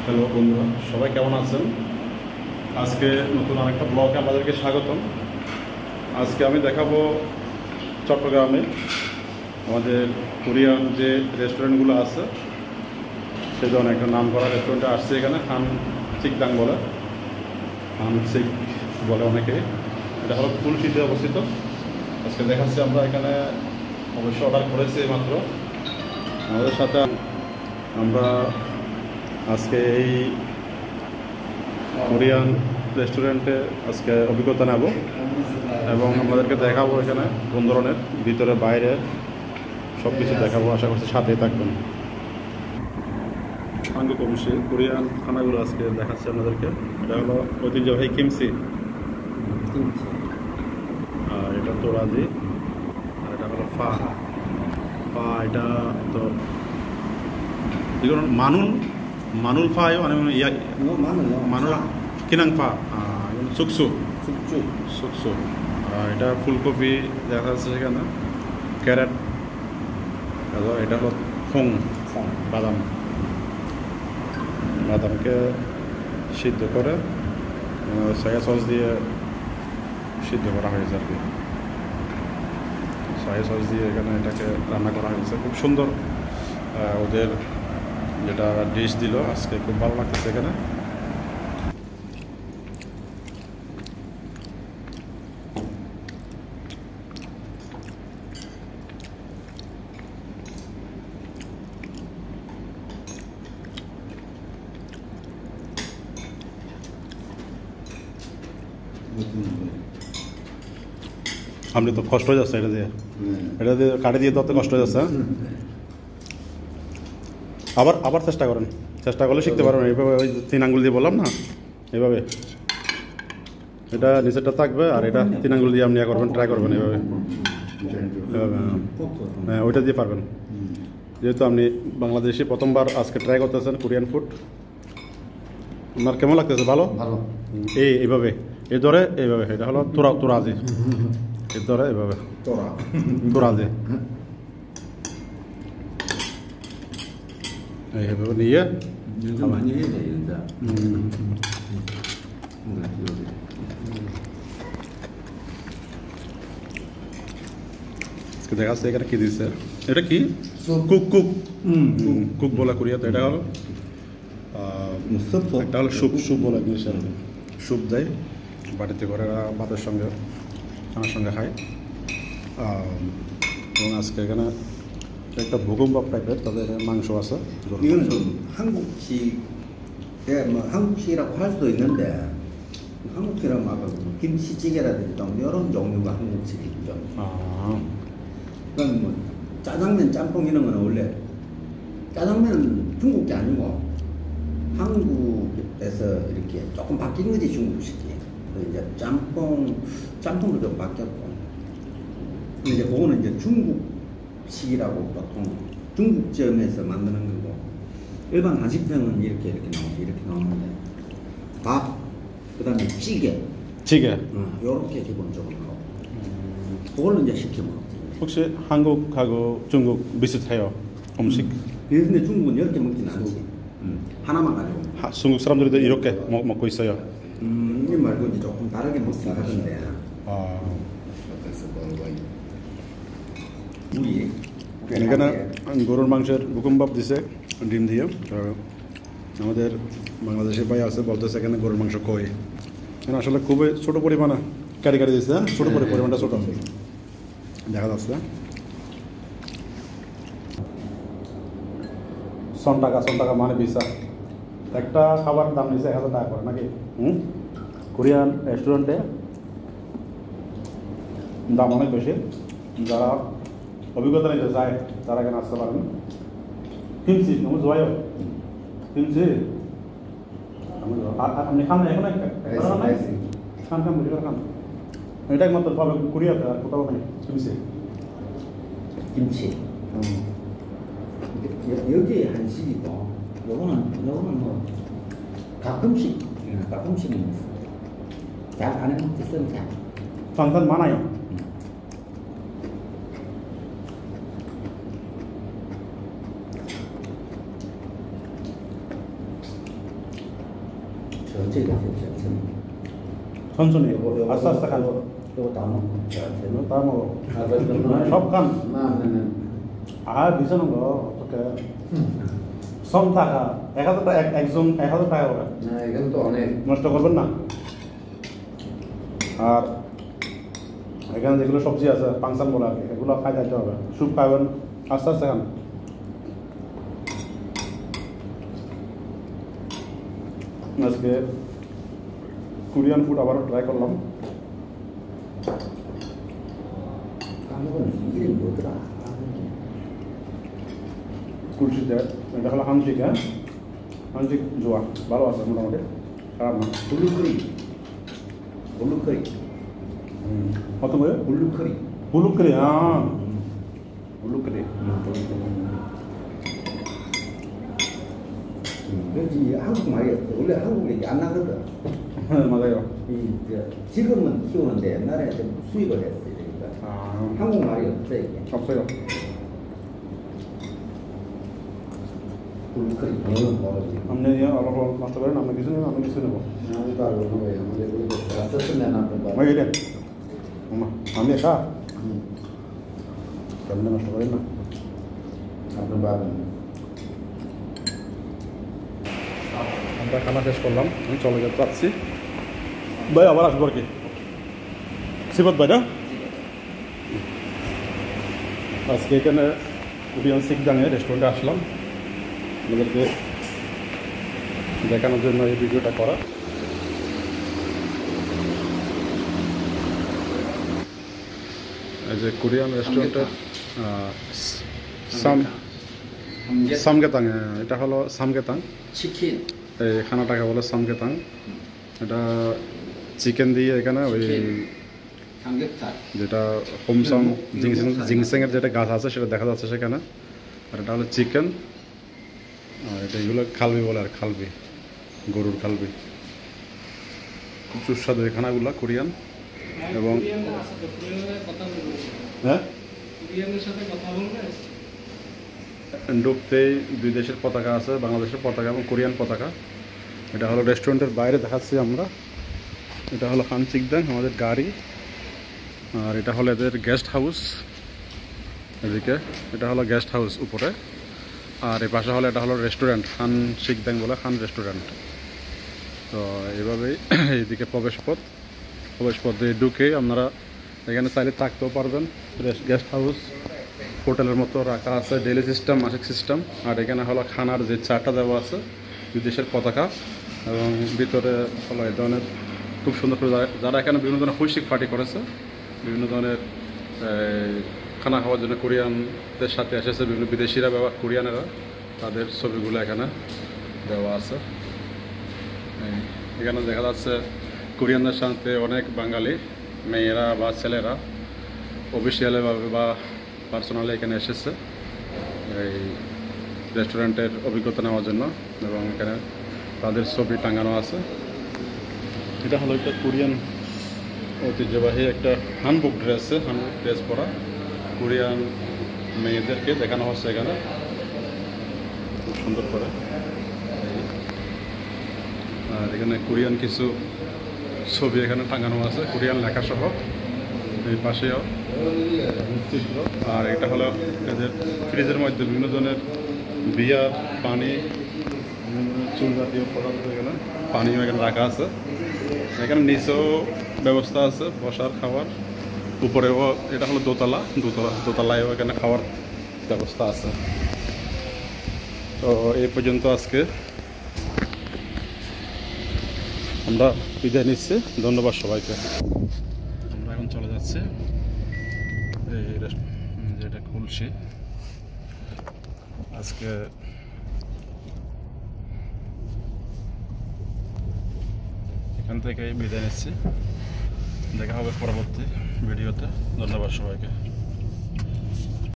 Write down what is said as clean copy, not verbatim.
Hello বন্ধুরা, সবাই কেমন আছেন? আজকে নতুন আরেকটা ব্লগে আপনাদেরকে স্বাগতম। আজকে আমি দেখাবো চট্টগ্রামে আমাদের কোরিয়ান যে রেস্টুরেন্টগুলো আছে সেই ধরনের একটা নাম করা রেস্টুরেন্টে আসছে। এখানে হান চিকদাং বলে, হান চিক বলে অনেকে। এটা হলো ফুলশিতে অবস্থিত। আজকে দেখাচ্ছি আমরা এখানে, অবশ্যই অর্ডার করেছি মাত্র। আমাদের সাথে আমরা আজকে এই কোরিয়ান রেস্টুরেন্টে আজকে অভিজ্ঞতা নেব এবং আমাদেরকে দেখাবো এখানে কোন ধরনের ভিতরে বাইরে সব কিছু দেখাবো। আশা করছি সাথেই থাকবেন। সাঙ্গ কমসি কোরিয়ান খানাগুলো আজকে দেখাচ্ছি আপনাদেরকে। এটা হলো ঐতিহ্যবাহী কিমসি, আর এটা তোরাজি, আর এটা হলো ফা। এটা তো 이거는 마눌 파요 아니면 마눌 কিনাং ফা। 이건 쑥쑥। এটা ফুলকপি দেখা যাচ্ছে সেখানে, ক্যারেট, এটা হলো ফং বাদামকে সিদ্ধ করে সয়া সস দিয়ে সিদ্ধ করা হয়েছে আর কি। সয়া সস দিয়ে এখানে এটাকে রান্না করা হয়েছে। খুব সুন্দর ওদের যেটা ডিশ দিল আজকে, খুব ভালো লাগতেছে এখানে। আপনি তো কষ্ট হয়ে যাচ্ছে এটা দিয়ে কাটে দিয়ে তো কষ্ট হয়ে যাচ্ছে। আবার চেষ্টা করলে শিখতে পারবেন। এইভাবে ওই 3 আঙ্গুল দিয়ে বললাম না, এইভাবে এটা নিচেরটা থাকবে আর এটা 3 আঙ্গুল দিয়ে আপনি করবেন, ট্রাই করবেন এইভাবে। হ্যাঁ, ওইটা দিয়ে পারবেন। যেহেতু আপনি বাংলাদেশে প্রথমবার আজকে ট্রাই করতেছেন কোরিয়ান ফুড, আপনার কেমন লাগতেছে? ভালো। এইভাবে এই ধরে এইভাবে, এটা হলো তোরাজি। এর ধরে এইভাবে তোরাজি, এইভাবে নিয়ে দেখা যাচ্ছে এখানে কি দিচ্ছে। এটা কি কুক বলে কোরিয়াতে। এটা হলো একটা হলো স্যুপ বলে স্যুপ দেয় বাড়িতে করে, ভাতের সঙ্গে আমার সঙ্গে খায়। এবং আজকে এখানে একটা ভূকম্প টাইপের, তাদের মাংস আছে। 이거는 한국식, 뭐 한국식이라고 할 수도 있는데 한국식이라고 막 김치찌개라든지 좀 이런 종류가 한국식이죠. 그럼 뭐 짜장면, 짬뽕 이런 거는 원래 짜장면은 중국게 아니고 한국에서 이렇게 조금 바뀐 거지 중국식이. 이제 짬뽕도 좀 바뀌었고. 이제 그거는 이제 중국식이라고 보통 중국점에서 만드는 거고, 일반 한식점은 이렇게 나오는데 밥, 그다음에 찌개, 요렇게 기본적으로 나오고, 그걸로 이제 시켜 먹지. 혹시 한국하고 중국 비슷해요 음식? 근데 중국은 이렇게 먹진 않지. 하나만 가지고. 중국 사람들도 이렇게 먹고 있어요. 이 말고 이제 조금 다르게 먹긴 하던데. 우리 এখানে গরুর মাংসের ভূকম্প দিছে ডিম দিয়ে। আমাদের বাংলাদেশের ভাই আছে, বলতেছে এখানে গরুর মাংস কই। এখানে আসলে খুবই ছোটো পরিমাণে কারি দিচ্ছে, ছোটো পরিমাণটা ছোটো দেখা যাচ্ছে। সন টাকা মানে বিশা একটা খাবার দাম নিচ্ছে 1000 টাকা করে নাকি? কোরিয়ান রেস্টুরেন্টে দাম অনেক বেশি। যারা অভিজ্ঞতা নিতে চায় তারা এখানে আসতে পারেন। কিমচি 너무 좋아요. কিমচি আপনি খান না এখন? খান খান এটা একমাত্র পাবে কোরিয়াতে, আর কোথাও নেই 김치. 여기 한식이고, 요거는 뭐 가끔씩 먹었어. 잘 안 해먹지 쓰면 잘. 탄산 많아요. 천천히 드세요, 천천히. 천천히 아স্তে আস্তে খান 요거 다 먹고 천천히. 다 먹어 아, 그럼 সব খান 마음에는 আর বিছানো গো তোকে সব টাকা 1000 টাকা একজন 1000 টাকা করে 나 이건 또 어네. নষ্ট করবেন না আর এখানে যেগুলো সবজি আছে পাংসান বলা আর কি, এগুলো খাই যাইতে হবে স্যুপ খাবেন আস্তে আস্তে খান আজকে কোরিয়ান ফুড আবারও ট্রাই করলাম 까먹은 이름이 뭐더라? কুলসিতে এটা হলো হানজিক হ্যাঁ হানজিক জোয়া ভালো আছে মোটামুটি খারাপ না 블루커리. 블루커리. কত করে 블루커리. ব্লুকরি হ্যাঁ ব্লুকরি 그렇지 한국 말이 없어. 원래 한국에 이제 안 나거든. 맞아요 지금은 키우는데 옛날에 좀 수입을 했어요. 그러니까 아 한국 말이 없어 이게. 없어요 블루커리. আপনি নিয়ে অল্প নষ্ট করেন আপনি কিছু নেবেন আমি কিছু নেবো 나도 알고 거예요. 근데 그래도 썼으면 한번 봐. ভাই এটা আমি একা কেমন নষ্ট করেন না 한번 봐면. আমরা খানা শেষ করলাম আমি চলে যেতে চাচ্ছি ভাই আবার আসবো আর কি সিবত ভাই না আজকে এখানে কোরিয়ান সিকদাংয়ে রেস্টুরেন্টে আসলাম আমাদেরকে দেখানোর জন্য এই ভিডিওটা করা এই যে কোরিয়ান রেস্টুরেন্টের সামগেতাং এটা হলো সামগেতাং 치킨. এই খানাটাকে বলে সামগেতাং এটা চিকেন দিয়ে এখানে ওই 삼겹살. যেটা হোমসাং জিংসেংয়ের যেটা গাছ আছে সেটা দেখা যাচ্ছে সেখানে আর এটা হলো চিকেন আর এটা এগুলো খালবি বলে আর খালবি গরুর খালবি খুব সুস্বাদু এই খানাগুলো কোরিয়ান এবং হ্যাঁ ঢুকতেই দুই দেশের পতাকা আছে বাংলাদেশের পতাকা এবং কোরিয়ান পতাকা এটা হলো রেস্টুরেন্টের বাইরে দেখাচ্ছি আমরা এটা হলো হানচিকদাং আমাদের গাড়ি আর এটা হলো এদের গেস্ট হাউস এদিকে এটা হলো গেস্ট হাউস উপরে আর এই পাশে হলো এটা হলো রেস্টুরেন্ট খান শিকদাং বলে খান রেস্টুরেন্ট তো এইভাবেই এইদিকে প্রবেশপথ দিয়ে ঢুকে আপনারা এখানে চাইলে থাকতেও পারবেন গেস্ট হাউস হোটেলের মতো রাখা আছে ডেইলি সিস্টেম মাসিক সিস্টেম আর এখানে হলো খানার যে চাটা দেওয়া আছে দুই দেশের পতাকা এবং ভিতরে হলো এই ধরনের খুব সুন্দর করে যারা এখানে বিভিন্ন ধরনের হৈশিক পার্টি করেছে বিভিন্ন ধরনের খানা খাওয়ার জন্য কোরিয়ানদের সাথে এসেছে বিভিন্ন বিদেশিরা বা কোরিয়ানেরা তাদের ছবিগুলো এখানে দেওয়া আছে এখানে দেখা যাচ্ছে কোরিয়ানদের সাথে অনেক বাঙালি মেয়েরা বা ছেলেরা অফিসিয়ালিভাবে বা পার্সোনালি এখানে এসেছে এই রেস্টুরেন্টের অভিজ্ঞতা নেওয়ার জন্য এবং এখানে তাদের ছবি টাঙানো আছে এটা হলো একটা কোরিয়ান ঐতিহ্যবাহী একটা হানবুক ড্রেস পরা কোরিয়ান মেয়েদেরকে দেখানো হচ্ছে এখানে খুব সুন্দর করে আর এখানে কোরিয়ান কিছু ছবি এখানে টাঙানো আছে কোরিয়ান লেখাসহ এই পাশেও চিত্র আর এটা হলো এদের ফ্রিজের মধ্যে বিভিন্ন ধরনের বিয়ার পানি চুল জাতীয় পদার্থ এখানে পানিও এখানে রাখা আছে এখানে নিচেও ব্যবস্থা আছে বসার খাওয়ার উপরেও এটা হলো দোতলায়ও এখানে খাওয়ার ব্যবস্থা আছে তো এই পর্যন্ত আজকে আমরা বিদায় নিচ্ছি ধন্যবাদ সবাইকে আমরা এখন চলে যাচ্ছি এই যেটা খুলছি আজকে এখান থেকে বিদায় নিচ্ছি দেখা হবে পরবর্তী ভিডিওতে ধন্যবাদ সবাইকে